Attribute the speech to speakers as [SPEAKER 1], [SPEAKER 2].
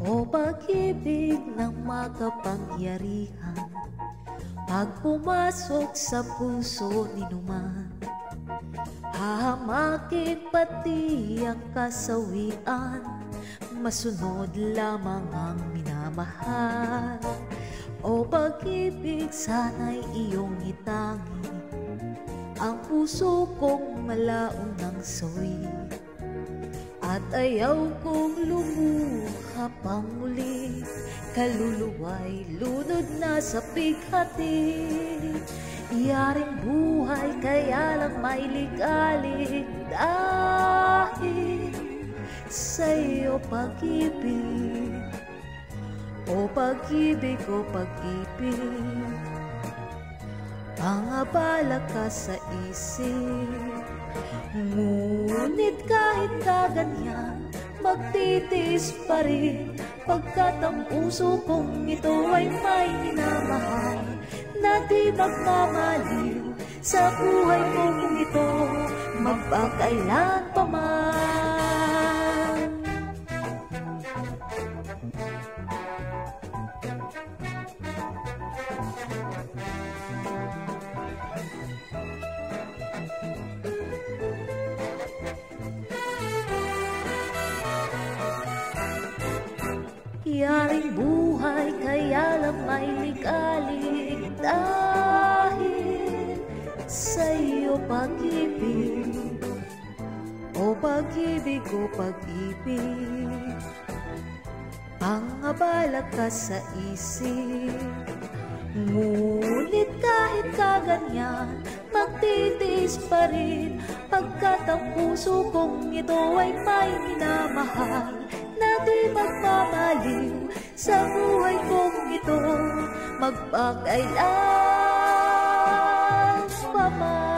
[SPEAKER 1] O pag-ibig ng makapangyarihan, pag pumasok sa puso ni numan, hahamakin pati ang kasawian, masunod lamang ang minamahal. O pag-ibig, sana'y iyong itangi, ang puso kong malaong ng sawi, at ayaw kong lumuha pang muli, kaluluwa'y lunod na sa bighati. Yaring buhay kaya lang may ligalig, dahil sa'yo pag-ibig. O pag-ibig, o pag-ibig, pangabala ka sa isip. Ngunit kahit kaganyan, magtitiis pa rin, pagkat ang puso kong ito ay may minamahal, na di magmamaliw sa buhay kong ito, magpakailan pa man. Yaring buhay kaya lang may ligalig, dahil sa'yo pag-ibig. O pag-ibig, o pag-ibig, pangabala ka sa isip. Ngunit kahit kaganyan, magtitiis pa rin, pagkat ang puso kong ito ay may minamahal, na di magmamaliw sa buhay kong ito, magpakailan pa man.